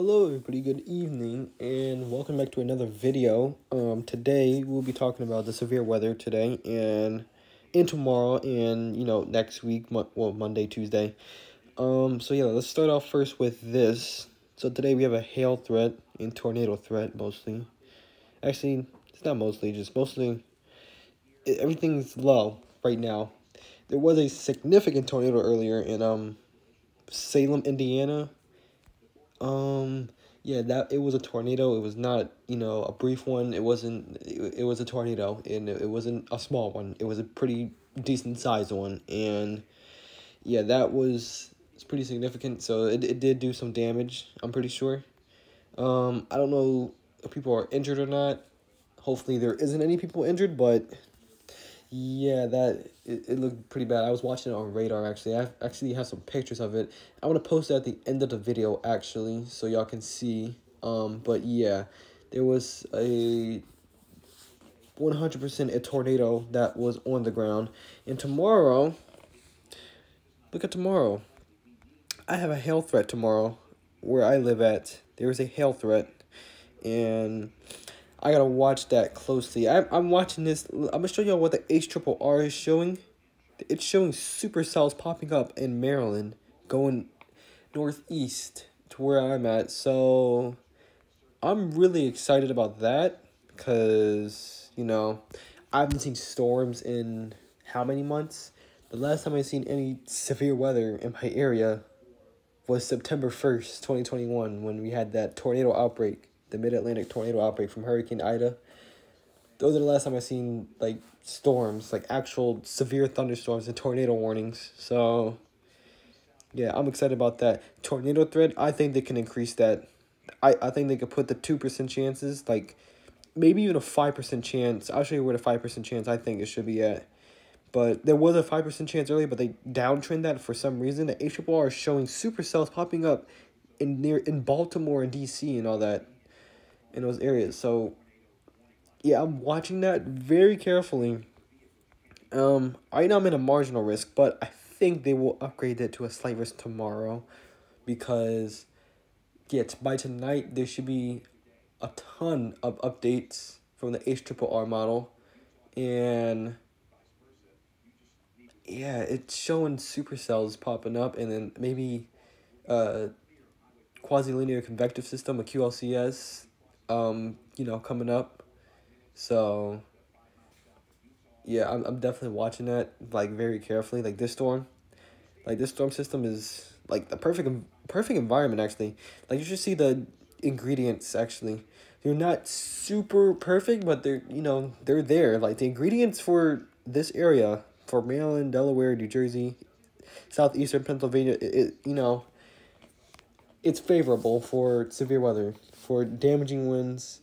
Hello everybody, good evening, and welcome back to another video. Today we'll be talking about the severe weather today and tomorrow and, next week, Monday, Tuesday. So yeah, let's start off first with this. So today we have a hail threat and tornado threat mostly. Actually, it's not mostly, just mostly, everything's low right now. There was a significant tornado earlier in, Salem, Indiana. Yeah, that it was a tornado. It was not, a brief one. It wasn't. It was a tornado, and it wasn't a small one. It was a pretty decent sized one, and yeah, it's pretty significant. So it did do some damage. I'm pretty sure. I don't know if people are injured or not. Hopefully there isn't any people injured, but yeah, it looked pretty bad. I was watching it on radar, actually. I actually have some pictures of it. I want to post it at the end of the video, actually, so y'all can see. But yeah, there was a 100% a tornado that was on the ground. And tomorrow, look at tomorrow. I have a hail threat tomorrow where I live at. There is a hail threat, and I gotta watch that closely. I'm watching this. I'm gonna show y'all what the HRRR is showing. It's showing supercells popping up in Maryland, going northeast to where I'm at. So I'm really excited about that because, I haven't seen storms in how many months? The last time I seen any severe weather in my area was September 1st, 2021, when we had that tornado outbreak, the Mid-Atlantic tornado outbreak from Hurricane Ida. Those are the last time I've seen, storms, actual severe thunderstorms and tornado warnings. So, yeah, I'm excited about that. Tornado threat, I think they can increase that. I think they could put the 2% chances, maybe even a 5% chance. I'll show you where the 5% chance I think it should be at. But there was a 5% chance earlier, but they downtrend that for some reason. The HRRR is showing supercells popping up in Baltimore and DC and all that, in those areas. So, yeah, I'm watching that very carefully. Right now I'm in a marginal risk, but I think they will upgrade it to a slight risk tomorrow, because yeah, by tonight there should be a ton of updates from the HRRR model, and yeah, it's showing supercells popping up, and then maybe quasi-linear convective system, a QLCS, coming up. So yeah, I'm definitely watching that very carefully. This storm system is the perfect environment, actually. You should see the ingredients, actually. They're not super perfect, but they're there. The ingredients for this area, for Maryland, Delaware, New Jersey, southeastern Pennsylvania, it's favorable for severe weather, for damaging winds,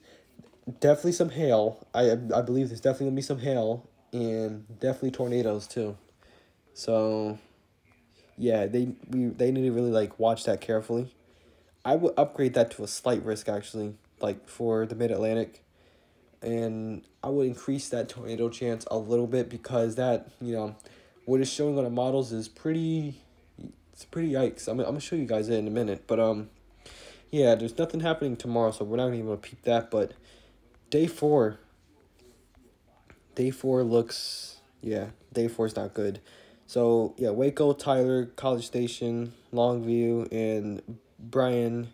definitely some hail. I believe there's definitely gonna be some hail, and definitely tornadoes too. So yeah, they need to really watch that carefully. I would upgrade that to a slight risk, actually, for the Mid-Atlantic, and I would increase that tornado chance a little bit, because that, what it's showing on the models is it's pretty yikes. I'm gonna show you guys it in a minute, but yeah, there's nothing happening tomorrow, so we're not even gonna peep that. But day 4 looks, yeah, day 4 is not good. So yeah, Waco, Tyler, College Station, Longview, and Bryan,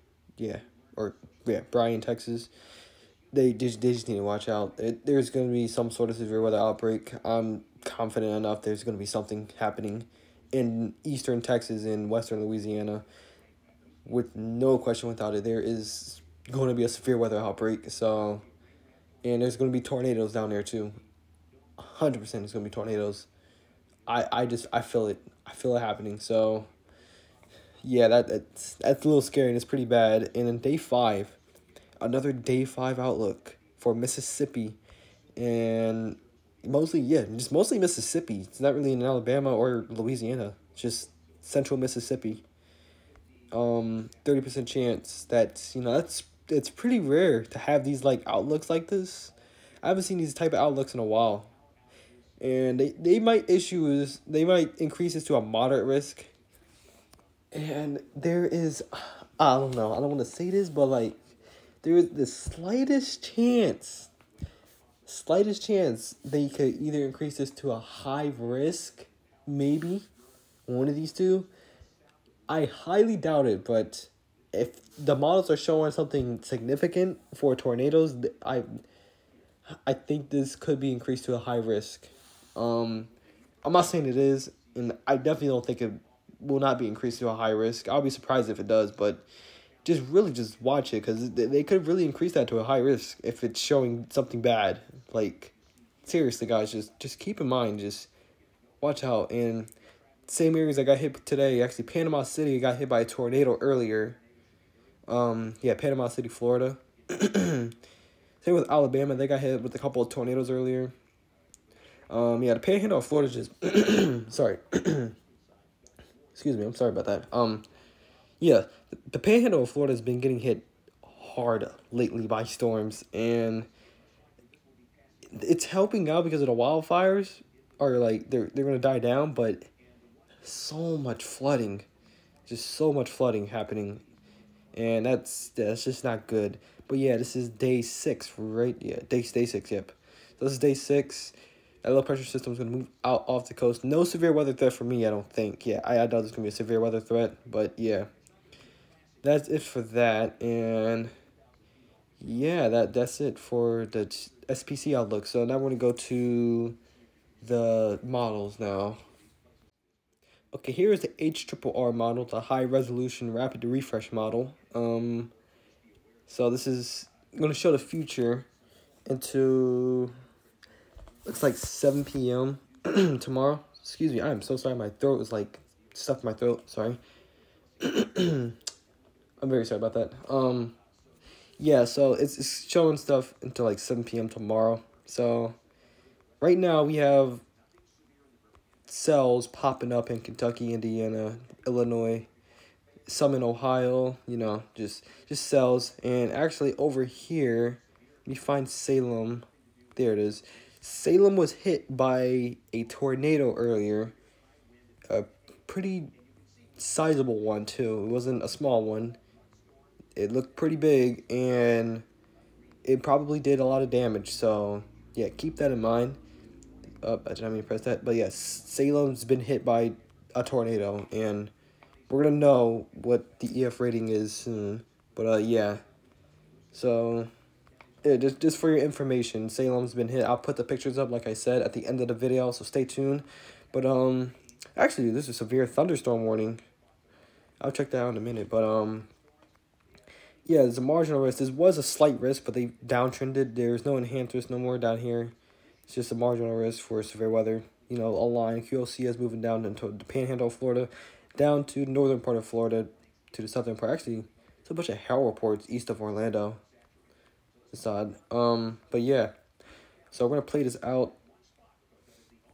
Bryan, Texas. They just need to watch out. There's going to be some sort of severe weather outbreak. I'm confident enough there's going to be something happening in eastern Texas and western Louisiana. With no question without it, there is going to be a severe weather outbreak. So, and there's going to be tornadoes down there too. 100% there's going to be tornadoes. I feel it. I feel it happening. So, yeah, that's a little scary, and it's pretty bad. And then day 5, another day 5 outlook for Mississippi, and mostly Mississippi. It's not really in Alabama or Louisiana. It's just central Mississippi. 30% chance. It's pretty rare to have these outlooks like this. I haven't seen these type of outlooks in a while. And they might increase this to a moderate risk. And there is I don't know. I don't want to say this, but like, there is the slightest chance they could either increase this to a high risk, maybe one of these two. I highly doubt it, but if the models are showing something significant for tornadoes, I think this could be increased to a high risk. Um, I'm not saying it is, and I definitely don't think it will not be increased to a high risk. I'll be surprised if it does, but just watch it, because they could really increase that to a high risk if it's showing something bad. Like, seriously, guys, just keep in mind, just watch out. And same areas that got hit today, actually, Panama City got hit by a tornado earlier. Yeah, Panama City, Florida. Same with Alabama, they got hit with a couple of tornadoes earlier. Yeah, the Panhandle of Florida just sorry. Excuse me, I'm sorry about that. Yeah, the Panhandle of Florida has been getting hit hard lately by storms, and it's helping out because of the wildfires are like they're gonna die down, but so much flooding, just so much flooding happening, and that's just not good. But yeah, this is day 6, right? Yeah, day 6. Yep. So this is day 6. That low pressure system is gonna move out off the coast. No severe weather threat for me, I don't think. Yeah, I doubt there's gonna be a severe weather threat, but yeah, that's it for that. And yeah, that's it for the SPC outlook. So now we're gonna go to the models now. Okay, here is the HRRR model, the high resolution rapid refresh model. So this is going to show the future into, looks like 7 p.m. tomorrow. Excuse me, I'm so sorry, my throat is like stuffed in my throat, sorry. I'm very sorry about that. Yeah, so it's showing stuff until like 7 p.m. tomorrow. So right now we have cells popping up in Kentucky, Indiana, Illinois, some in Ohio, you know, just cells. And actually over here, we find Salem. There it is. Salem was hit by a tornado earlier. A pretty sizable one, too. It wasn't a small one. It looked pretty big, and it probably did a lot of damage. So, yeah, keep that in mind. I didn't mean to press that. But, yes, Salem's been hit by a tornado, and we're going to know what the EF rating is soon. But, yeah. So, yeah, just for your information, Salem's been hit. I'll put the pictures up, like I said, at the end of the video, so stay tuned. But, actually, this is a severe thunderstorm warning. I'll check that out in a minute. But, yeah, there's a marginal risk. This was a slight risk, but they downtrended. There's no enhanced risk no more down here. It's just a marginal risk for severe weather. You know, a line, QLC is moving down into the Panhandle of Florida, down to the northern part of Florida, to the southern part. Actually, it's a bunch of hail reports east of Orlando. It's odd. But yeah. So we're going to play this out.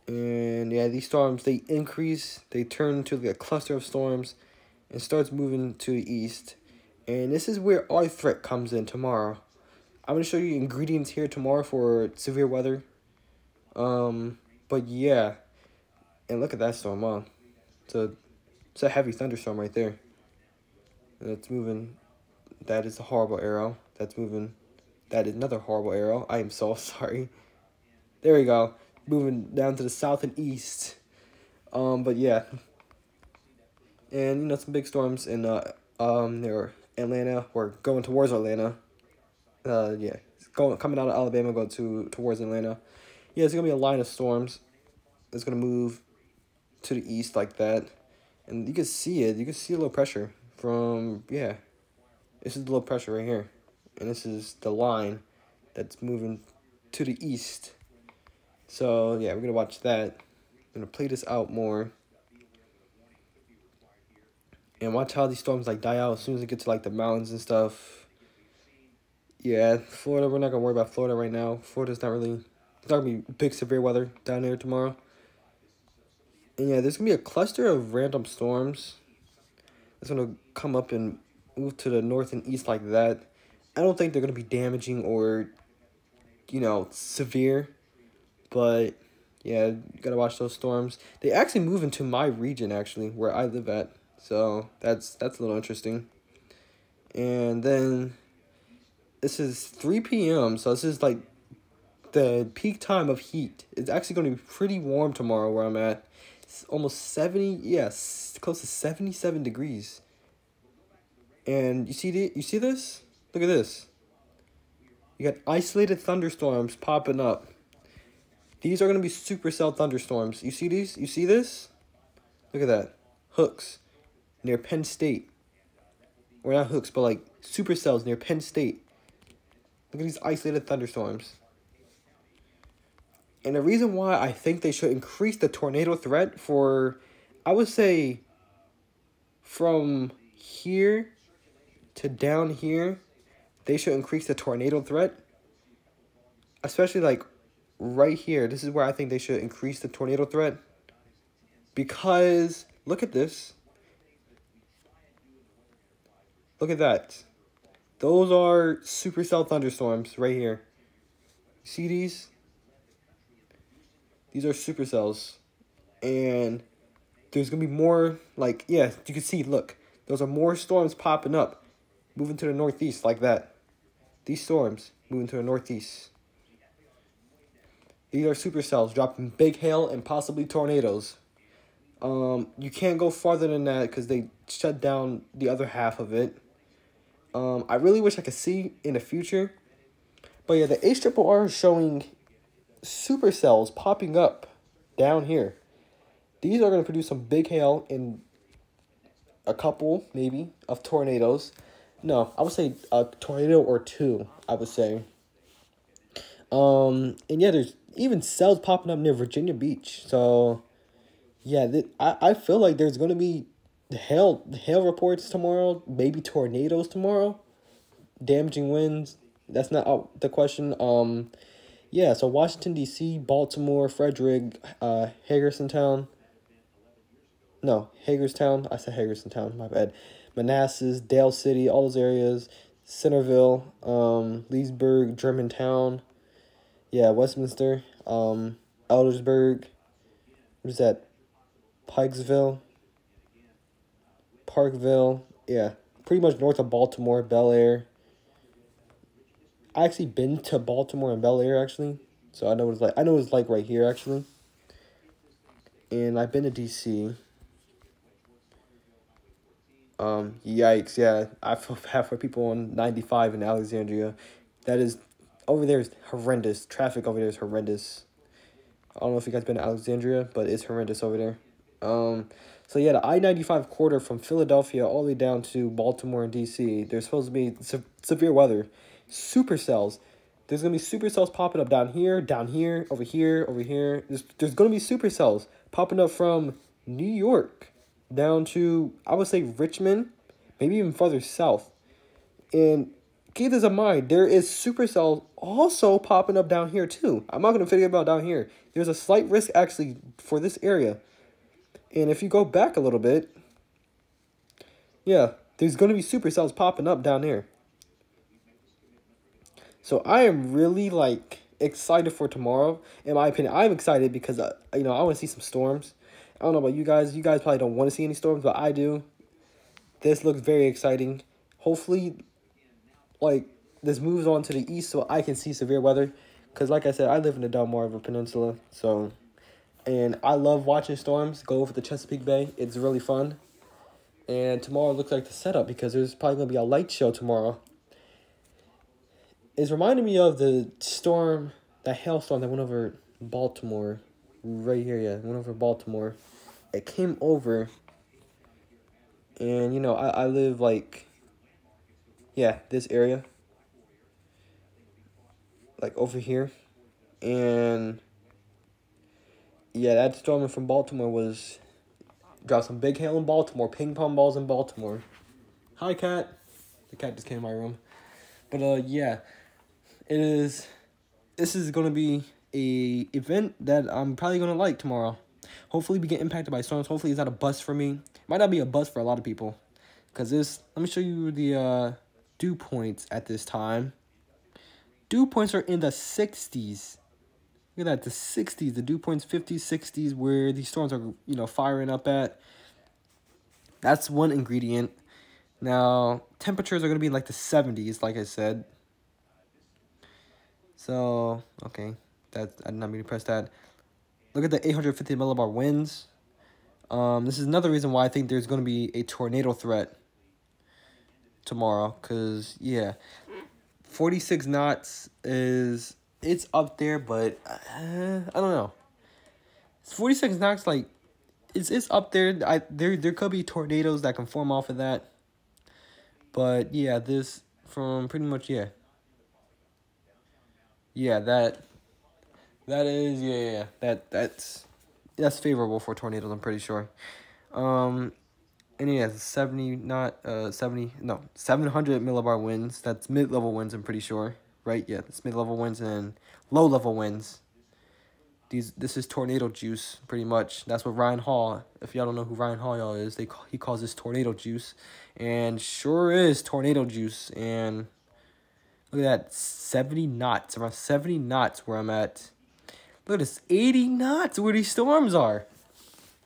And yeah, these storms, they increase. They turn into like a cluster of storms and starts moving to the east. And this is where our threat comes in tomorrow. I'm going to show you ingredients here tomorrow for severe weather. But yeah. And look at that storm, huh? It's a heavy thunderstorm right there. And it's moving. That is a horrible arrow. That's moving. That is another horrible arrow. I am so sorry. There we go. Moving down to the south and east. But yeah. And, you know, some big storms in, near Atlanta, or going towards Atlanta. Yeah. Coming out of Alabama, going towards Atlanta. Yeah, it's going to be a line of storms. It's going to move to the east like that. And you can see it. You can see a low pressure from, yeah. This is the low pressure right here. And this is the line that's moving to the east. So, yeah, we're going to watch that. I'm going to play this out more. And watch how these storms, like, die out as soon as it gets to, like, the mountains and stuff. Yeah, Florida, we're not going to worry about Florida right now. Florida's not really, it's not going to be big severe weather down there tomorrow. And, yeah, there's going to be a cluster of random storms that's going to come up and move to the north and east like that. I don't think they're going to be damaging or, you know, severe. But, yeah, you got to watch those storms. They actually move into my region, actually, where I live at. So, that's a little interesting. And then this is 3 p.m. So this is like the peak time of heat. It's actually going to be pretty warm tomorrow where I'm at. It's almost 70, yes, close to 77 degrees. And you see this? Look at this. You got isolated thunderstorms popping up. These are going to be supercell thunderstorms. You see these? You see this? Look at that. Hooks near Penn State. Or not hooks, but like supercells near Penn State. Look at these isolated thunderstorms. And the reason why I think they should increase the tornado threat for, I would say, from here to down here, they should increase the tornado threat. Especially like right here. This is where I think they should increase the tornado threat. Because, look at this. Look at that. Those are supercell thunderstorms right here. See these? These are supercells. And there's going to be more, like, yeah, you can see, look. Those are more storms popping up. Moving to the northeast like that. These storms moving to the northeast. These are supercells dropping big hail and possibly tornadoes. You can't go farther than that because they shut down the other half of it. I really wish I could see in the future. But yeah, the HRRR is showing supercells popping up down here. These are going to produce some big hail and a couple, maybe, of tornadoes. No, I would say a tornado or two, I would say. And yeah, there's even cells popping up near Virginia Beach. So, yeah, I feel like there's going to be hail reports tomorrow, maybe tornadoes tomorrow, damaging winds. That's not out the question. Yeah, so Washington, D.C., Baltimore, Frederick, Hagerstown. No, Hagerstown. I said Hagerstown, my bad. Manassas, Dale City, all those areas. Centerville, Leesburg, Germantown. Yeah, Westminster, Eldersburg. What is that? Pikesville. Parkville. Yeah, pretty much north of Baltimore, Bel Air. I actually been to Baltimore and Bel Air, actually. So I know what it's like. I know what it's like right here, actually. And I've been to D.C. Yikes, yeah. I feel bad for people on 95 in Alexandria. That is, over there is horrendous. Traffic over there is horrendous. I don't know if you guys been to Alexandria, but it's horrendous over there. So yeah, the I-95 corridor from Philadelphia all the way down to Baltimore and D.C., there's supposed to be severe weather. Supercells. There's going to be supercells popping up down here, over here, over here. There's going to be supercells popping up from New York down to, I would say, Richmond, maybe even further south. And keep this in mind, there is supercells also popping up down here too. I'm not going to forget about down here. There's a slight risk actually for this area. And if you go back a little bit, yeah, there's going to be supercells popping up down here. So I am really, like, excited for tomorrow. In my opinion, I'm excited because, you know, I want to see some storms. I don't know about you guys. You guys probably don't want to see any storms, but I do. This looks very exciting. Hopefully, like, this moves on to the east so I can see severe weather. Because, like I said, I live in the Delmarva Peninsula. So, and I love watching storms go over the Chesapeake Bay. It's really fun. And tomorrow looks like the setup because there's probably going to be a light show tomorrow. It's reminding me of the storm, that hailstorm that went over Baltimore. Right here, yeah. Went over Baltimore. It came over. And, you know, I live, like, yeah, this area. Like, over here. And, yeah, that storm from Baltimore was, dropped some big hail in Baltimore. Ping pong balls in Baltimore. Hi, cat. The cat just came in my room. But, yeah. This is going to be a event that I'm probably going to like tomorrow. Hopefully we get impacted by storms. Hopefully it's not a bust for me. Might not be a bust for a lot of people. Because let me show you the dew points at this time. Dew points are in the 60s. Look at that, the 60s. The dew points 50s, 60s, where these storms are, you know, firing up at. That's one ingredient. Now, temperatures are going to be in like the 70s, like I said. So, okay. I did not mean to press that. Look at the 850 millibar winds. This is another reason why I think there's going to be a tornado threat tomorrow. Because, yeah, 46 knots is... It's up there, but I don't know. 46 knots, like, it's up there. There could be tornadoes that can form off of that. But, yeah, this from pretty much, yeah. Yeah, that is, yeah. That's favorable for tornadoes, I'm pretty sure. And yeah, 700 millibar winds. That's mid-level winds, I'm pretty sure. Right? Yeah, that's mid-level winds and low-level winds. This is tornado juice, pretty much. That's what Ryan Hall, if y'all don't know who Ryan Hall y'all is, he calls this tornado juice. And sure is tornado juice. And look at that, 70 knots, around 70 knots where I'm at. Look at this, 80 knots where these storms are.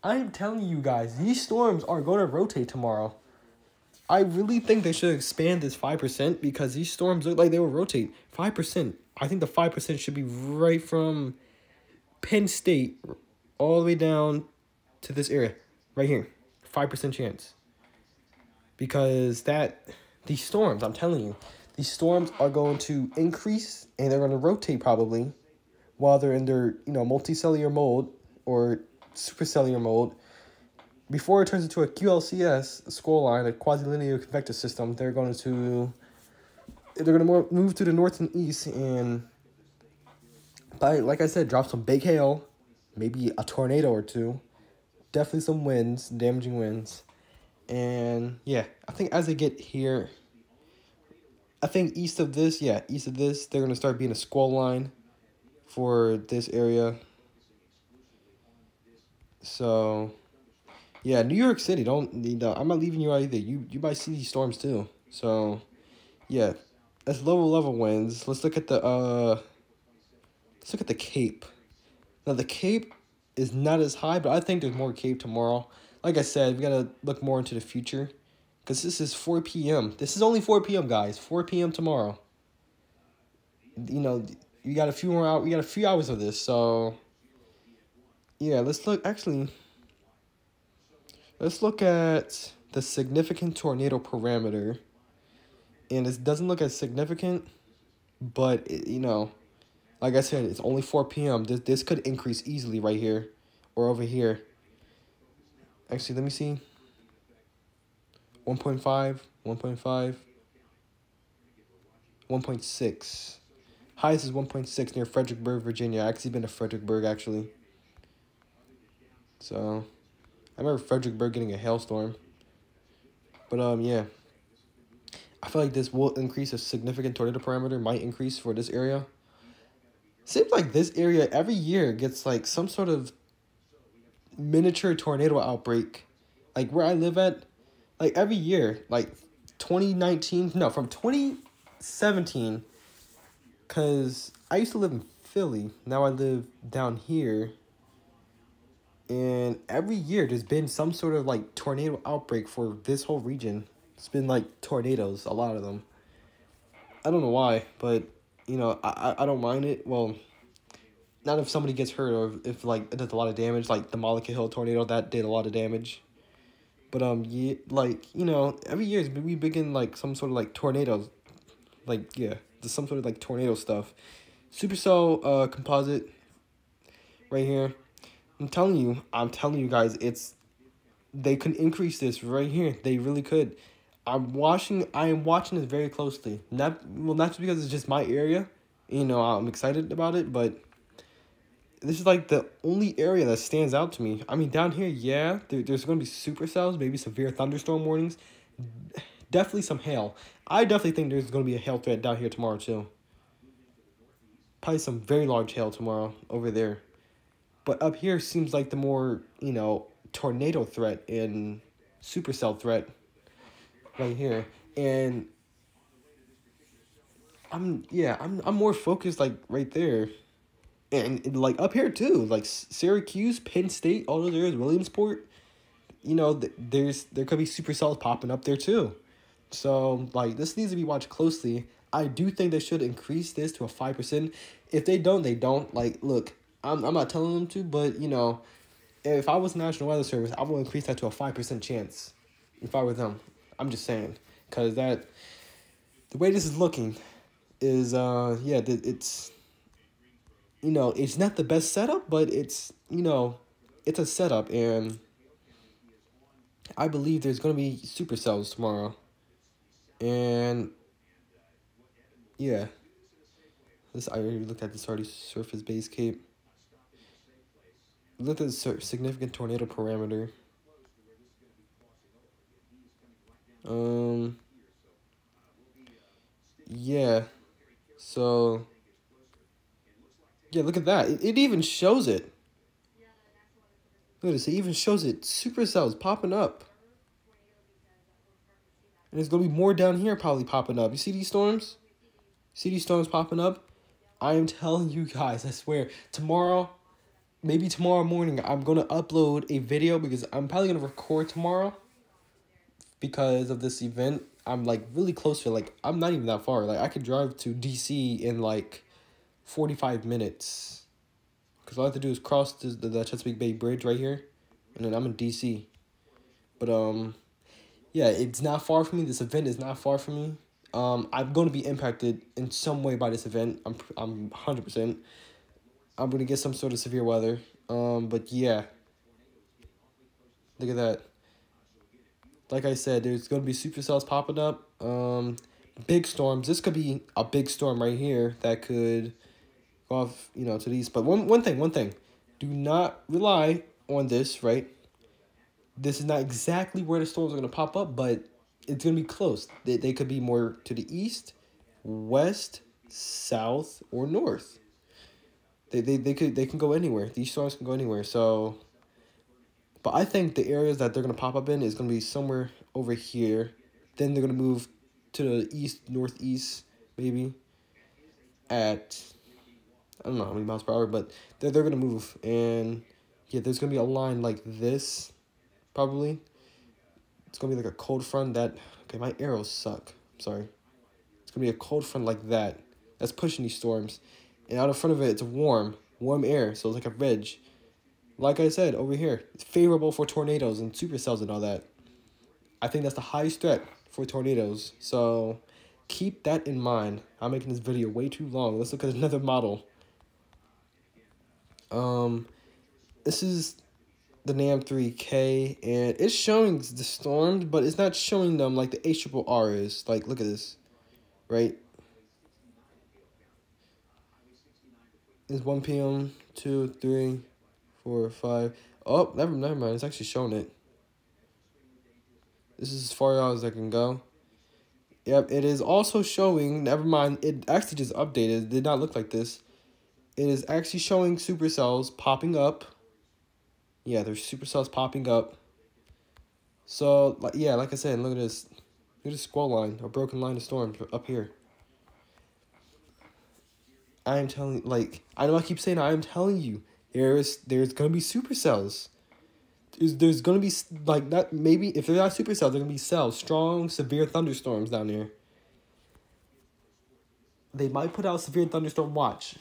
I am telling you guys, these storms are going to rotate tomorrow. I really think they should expand this 5% because these storms look like they will rotate. 5%. I think the 5% should be right from Penn State all the way down to this area. Right here. 5% chance. Because these storms, I'm telling you, these storms are going to increase and they're going to rotate probably while they're in their, multicellular mode or supercellular mode. Before it turns into a QLCS, a scroll line, a quasi-linear convective system, they're going to move to the north and east and, like I said, drop some big hail, maybe a tornado or two, definitely some winds, damaging winds. And yeah, I think as they get here, I think east of this, they're going to start being a squall line for this area. So, yeah, New York City, I'm not leaving you out either. You might see these storms too. So, yeah, that's lower level winds. Let's look at the Cape. Now, the Cape is not as high, but I think there's more Cape tomorrow. Like I said, we got to look more into the future because this is 4 p.m. This is only 4 p.m., guys. 4 p.m. tomorrow. You got a few more hours. We got a few hours of this, so yeah. Let's look at the significant tornado parameter, and it doesn't look as significant, but like I said, it's only 4 p.m. This could increase easily right here, or over here. Actually, let me see. 1.5, 1.5, 1.6. Highest is 1.6 near Fredericksburg, Virginia. I actually been to Fredericksburg, actually. So, I remember Fredericksburg getting a hailstorm. But, yeah. I feel like this will increase a significant tornado parameter. Might increase for this area. Seems like this area every year gets, like, some sort of miniature tornado outbreak. Like, where I live at, like, every year. Like, from 2017... Because I used to live in Philly. Now I live down here. And every year there's been some sort of like tornado outbreak for this whole region. It's been like tornadoes, a lot of them. I don't know why, but I don't mind it. Well, not if somebody gets hurt or if like it does a lot of damage, like the Malika Hill tornado that did a lot of damage. But yeah, like every year we begin like some sort of like tornadoes. Like yeah. Some sort of like tornado stuff. Supercell composite right here. I'm telling you guys, they could increase this right here. They really could. I am watching this very closely. Not just because it's just my area. I'm excited about it, but this is like the only area that stands out to me. I mean, down here, yeah, there's going to be supercells, maybe severe thunderstorm warnings. Definitely some hail. I definitely think there's going to be a hail threat down here tomorrow, too. Probably some very large hail tomorrow over there. But up here seems like the more, tornado threat and supercell threat right here. And I'm more focused, like, right there. And like, up here, too. Like, Syracuse, Penn State, all those areas, Williamsport. There could be supercells popping up there, too. So, like, this needs to be watched closely. I do think they should increase this to a 5%. If they don't, they don't. Like, look, I'm not telling them to, but, you know, if I was National Weather Service, I would increase that to a 5% chance. If I were them. I'm just saying. Because that, the way this is looking is, yeah, it's, you know, it's not the best setup, but it's, you know, it's a setup. And I believe there's going to be supercells tomorrow. And, yeah. This I already looked at this already. Surface base cape. Look at the significant tornado parameter. Yeah. So, yeah, look at that. It even shows it. Look at this. It even shows it. Supercells popping up. And there's going to be more down here probably popping up. You see these storms? See these storms popping up? I am telling you guys, I swear, tomorrow, maybe tomorrow morning, I'm going to upload a video because I'm probably going to record tomorrow because of this event. I'm, like, really close to, like, I'm not even that far. Like, I could drive to DC in, like, 45 minutes. Because all I have to do is cross the Chesapeake Bay Bridge right here. And then I'm in DC. But, yeah, it's not far from me. This event is not far from me. I'm going to be impacted in some way by this event. I'm 100%. I'm going to get some sort of severe weather. But yeah. Look at that. Like I said, there's going to be supercells popping up. Big storms. This could be a big storm right here that could go off, you know, to the east. But one thing. Do not rely on this, right? This is not exactly where the storms are going to pop up, but it's going to be close. They could be more to the east, west, south, or north. They can go anywhere. These storms can go anywhere. So, but I think the areas that they're going to pop up in is going to be somewhere over here. Then they're going to move to the east, northeast, maybe, at, I don't know how many miles per hour, but they're going to move. And, yeah, there's going to be a line like this, probably. It's going to be like a cold front that, okay, my arrows suck. I'm sorry. It's going to be a cold front like that. That's pushing these storms. And out in front of it, it's warm air. So it's like a ridge. Like I said, over here, it's favorable for tornadoes and supercells and all that. I think that's the highest threat for tornadoes. So keep that in mind. I'm making this video way too long. Let's look at another model. This is the NAM 3K, and it's showing the storms, but it's not showing them like the HRRR is. Like, look at this, right? It's 1 p.m., 2, 3, 4, 5. Oh, never mind. It's actually showing it. This is as far out as I can go. Yep, it is also showing, never mind, it actually just updated. It did not look like this. It is actually showing supercells popping up. Yeah, there's supercells popping up. So, yeah, like I said, look at this. Look at this squall line, a broken line of storms up here. I am telling, like, I know I keep saying I am telling you, there's going to be supercells. There's going to be, like, not, maybe, if they're not supercells, they're going to be cells. Strong, severe thunderstorms down there. They might put out severe thunderstorm watch.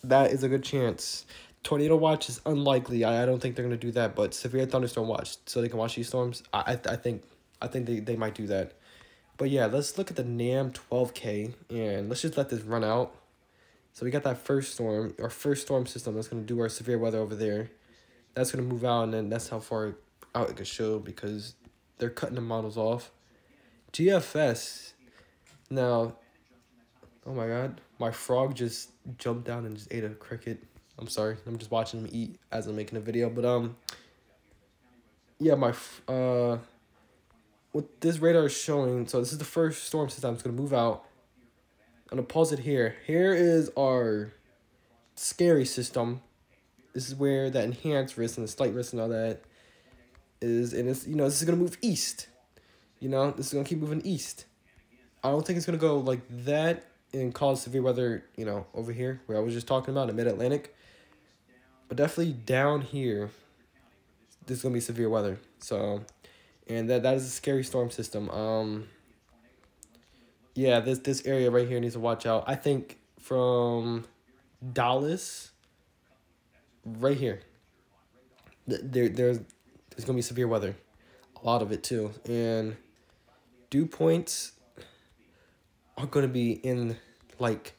That is a good chance. Tornado watch is unlikely. I don't think they're going to do that, but severe thunderstorm watch, so they can watch these storms. I think they might do that. But yeah, let's look at the NAM 12K, and let's just let this run out. So we got that first storm, our first storm system that's going to do our severe weather over there. That's going to move out, and then that's how far out it could show because they're cutting the models off. GFS. Now, oh my god, my frog just jumped down and just ate a cricket. I'm sorry, I'm just watching him eat as I'm making a video. But, yeah, what this radar is showing, so this is the first storm system. It's going to move out. I'm going to pause it here. Here is our scary system. This is where the enhanced risk and the slight risk and all that is. And it's, you know, this is going to move east. You know, this is going to keep moving east. I don't think it's going to go like that and cause severe weather, you know, over here where I was just talking about in mid-Atlantic. But definitely down here, there's going to be severe weather. So And that is a scary storm system. Yeah, this area right here needs to watch out. I think from Dallas, right here, there's gonna be severe weather, a lot of it too, and dew points are gonna be in, like,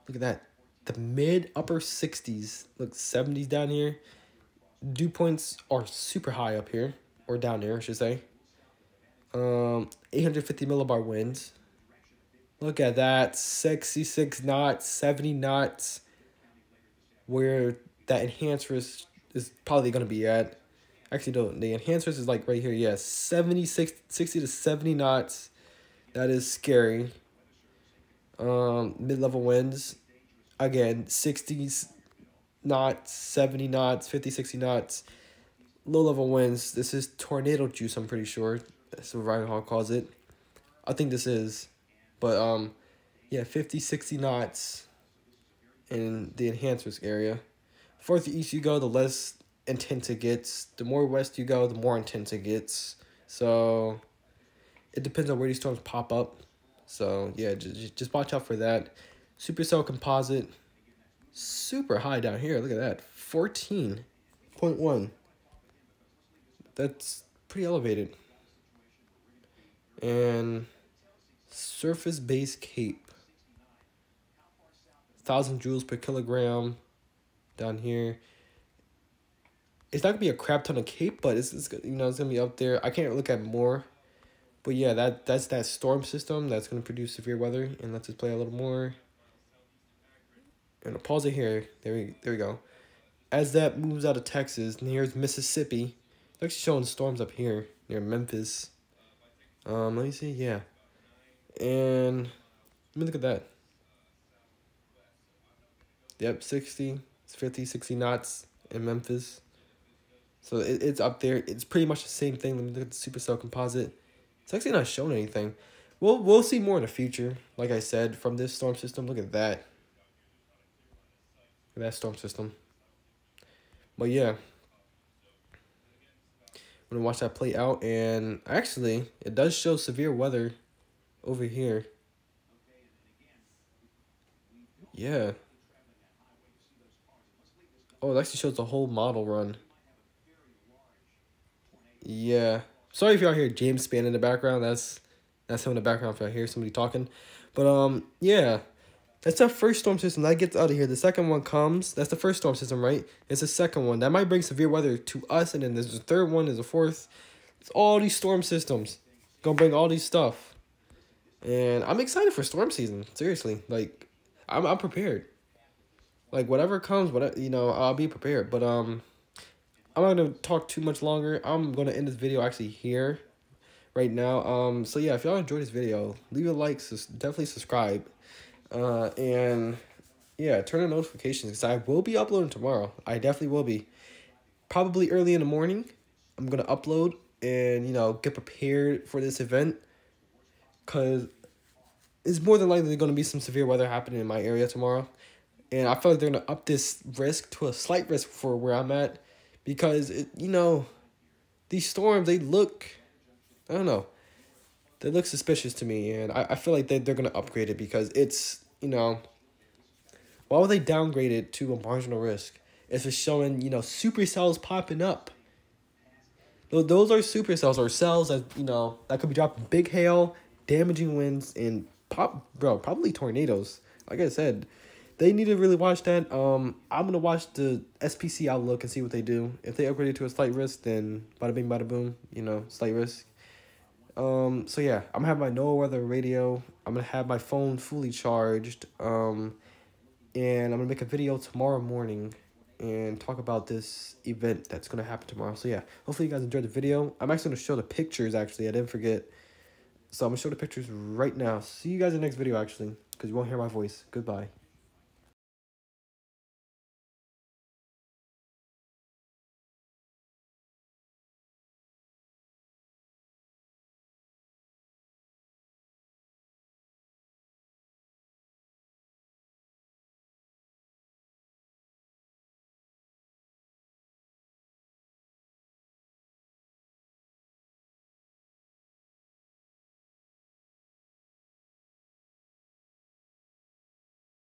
look at that, the mid upper 60s. Look, 70s down here. Dew points are super high up here, or down there, I should say. 850 millibar winds. Look at that, 66 knots, 70 knots, where that enhancer is probably going to be at. Actually, no, the enhancer is like right here, yes, 60 to 70 knots. That is scary. Mid-level winds, again, 60s knots, 70 knots, 50, 60 knots. Low-level winds, this is tornado juice, I'm pretty sure. That's what Ryan Hall calls it. I think this is. But, yeah, 50, 60 knots in the enhancers area. The further east you go, the less intense it gets. The more west you go, the more intense it gets. So, it depends on where these storms pop up. So, yeah, just watch out for that. Supercell composite, super high down here. Look at that, 14.1. That's pretty elevated. And surface base cape, 1,000 joules per kilogram down here. It's not gonna be a crap ton of cape, but it's you know, it's gonna be up there. I can't look at more, but yeah, that's that storm system that's gonna produce severe weather. And let's just play a little more. And I'll pause it here. There we go. As that moves out of Texas, near Mississippi, it's actually showing storms up here near Memphis. Let me see, yeah. And let me look at that. Yep, 60, 50, 60 knots in Memphis. So it's up there. It's pretty much the same thing. Let me look at the supercell composite. It's actually not showing anything. We'll see more in the future. Like I said, from this storm system, look at that. Look at that storm system. But yeah, I'm gonna watch that play out. And actually, it does show severe weather over here. Yeah. Oh, it actually shows the whole model run. Yeah. Sorry if y'all hear James Spann in the background. That's him in the background if y'all hear somebody talking. But yeah. That's our first storm system. That gets out of here. The second one comes. That's the first storm system, right? It's the second one. That might bring severe weather to us. And then there's the third one. There's a fourth. It's all these storm systems. Gonna bring all these stuff. And I'm excited for storm season. Seriously. Like, I'm prepared. Like, whatever comes, whatever, you know, I'll be prepared. But, I'm not going to talk too much longer. I'm going to end this video actually here right now. So, yeah, if y'all enjoyed this video, leave a like. Definitely subscribe. And, yeah, turn on notifications because I will be uploading tomorrow. I definitely will be. Probably early in the morning, I'm going to upload and, you know, get prepared for this event. Because it's more than likely going to be some severe weather happening in my area tomorrow. And I feel like they're going to up this risk to a slight risk for where I'm at. Because, you know, these storms, they look, I don't know, they look suspicious to me. And I feel like they're going to upgrade it because it's, you know, why would they downgrade it to a marginal risk? It's just showing, you know, supercells popping up. Those are supercells or cells that, you know, that could be dropping big hail, damaging winds, and probably tornadoes. Like I said, they need to really watch that. I'm going to watch the SPC outlook and see what they do. If they upgrade it to a slight risk, then bada bing, bada boom, you know, slight risk. So yeah, I'm going to have my NOAA weather radio. I'm going to have my phone fully charged. And I'm going to make a video tomorrow morning and talk about this event that's going to happen tomorrow. So yeah, hopefully you guys enjoyed the video. I'm actually going to show the pictures, actually. I didn't forget. So I'm going to show the pictures right now. See you guys in the next video, actually, because you won't hear my voice. Goodbye.